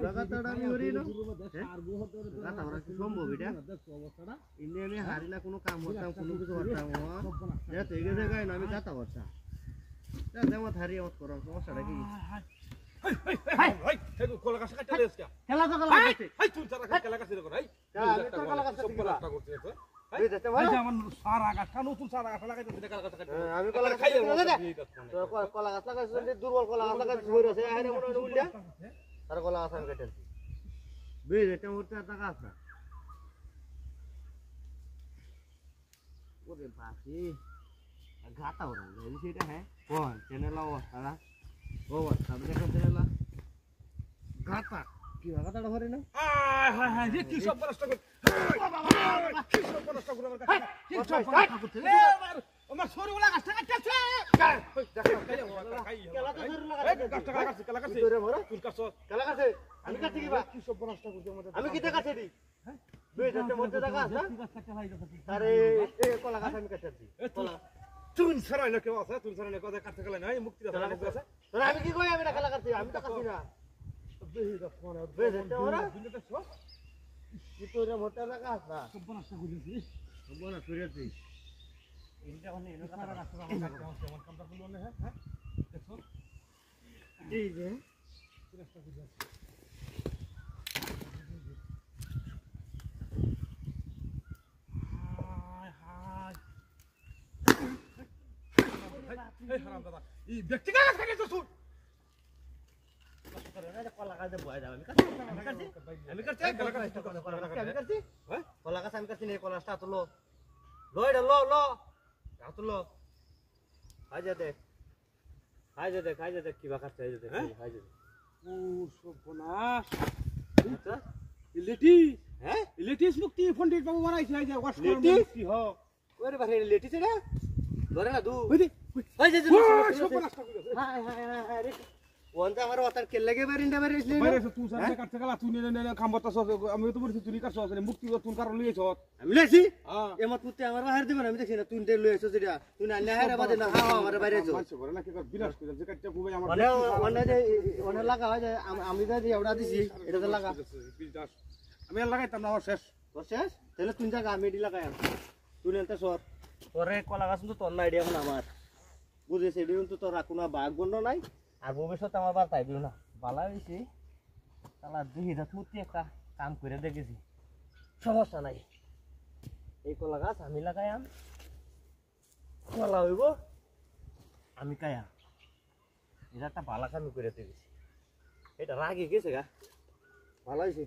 গাতাটা আমি হরি না গাতা ওরা কি সম্ভব এটা ইন্ডিয়া আমি হারিলা কোনো কাম করতাম কোনো কিছু করতাম যা তো এগে জায়গায় না আমি গাতা করতাম যা যেমন হারি আমত করো সমস্যাটা কি খেলা তো খেলা করতে তুই সারা খেলা কাছে কর আমি তো খেলা কাছে করতে আমি কলা গাছ কলা গাছ লাগাইছি দুর্বল কলা গাছ লাগাইছি হই রছে আরে মনে হলো উল্টা আর কলা গাছ আমি কেটেছি বেশ এটা উঠতে টাকা আছে ওরে বাপি গাতা ওরে এই সেটা হ্যাঁ কোন চ্যানেল অবস্থা ও অবস্থা দেখো চ্যানেল গাতা কি গাতাটা ধরে না হায় হায় হায় কি সব নষ্ট করে কি সব নষ্ট করে আমার কাছে কি সব নষ্ট করতে আমার সরুলা গাছটা কাটছে কেলা তো সরুলা গাছটা কাটছে কেলা কাটছে তোরে ভরা তুই কাটছ কেলা কাটছে আমি কাটছি কি বা কি সব নষ্ট করতে আমাদের আমি কি কাটছি দি দুই যাতে মধ্যে টাকা আছে আরে এই কলা গাছ আমি কাটছি কলা তুই সরাই না কেউ আছে তুই সরাই না কথা কাটতে গেলে না মুক্তি দাও আছে তোরা আমি কি কই আমি না কেলা কাটছি আমি তো কাটছি না বেহি দা ফোন বেহি দা ওরা দিনটা সব কি তোরে মোটা লাগা আছে সব নষ্ট করেছি সব নষ্ট করেছি এটা মানে এর কথা রাখতে হবে আমার কামটা করলো না হ্যাঁ দেখো এই যে নষ্ট করেছি হায় হায় এই হারাম দাদা এই ব্যক্তি কাজ করে তো শুন কলা গাছ বয় যাবে আমি করছি হ্যাঁ কলা গাছ আমি করছি না কলাটা তো লো লইডা লো লো গাছ লো হাই যা দেখ কি বাকাছে হাই যা দেখ হাই যা ও সর্বনাশ আচ্ছা ইলেটি হ্যাঁ ইলেটিস মুক্তি পণ্ডিত বাবু বানাইছে হাই যা ওয়াশ মুক্তি হ ওরে বারে ইলেটিস রে ধরে না দু হাই যা সর্বনাশটা কইছে হায় হায় হায় রে ওনটা আমার ওটার কে লাগে বারিন্ডা বারিসলে বাইরে তুই সামনে কাটতে গেলা তুই নে খামবতা আমি তো বলছি তুই কাটছ মুক্তি তুই কারণ লইছ আমি লইছি এমত মুতে আমার বাহির দিবেন আমি দেখি না তুই তে লইছ যেটা তুই না লাহারে বাদে না হ্যাঁ আমার বাইরে যাও মানছ করে না কি বিলাস করে যে কাটতে বুবাই আমার ওনে যে ওনে লাগা হয় যে আমি যে এওড়া দিছি এটা তো লাগা আমি আর লাগাইতাম না আমার শেষ তোর শেষ তাহলে তুই জায়গা আমি ডি লাগাই তুই নেতে সর তোরে কলা গাছ তো তোর না আইডিয়া এখন আমার বুঝেছ এডিও তো তোর কোনো বাগ বন্ধ নাই আর ভবিষ্যতে আমার বার তাই দিল না বালা হয়েছে তাহলে 2000 মুতি একটা কাম করে দেখেছি সমস্যা নাই এই কলা গাছ আমি লাগাইম কলা হইব আমি কায়া এটা একটা বালা কাম করে দেখেছি এটা রাগে গেছে গা ভালো হয়েছে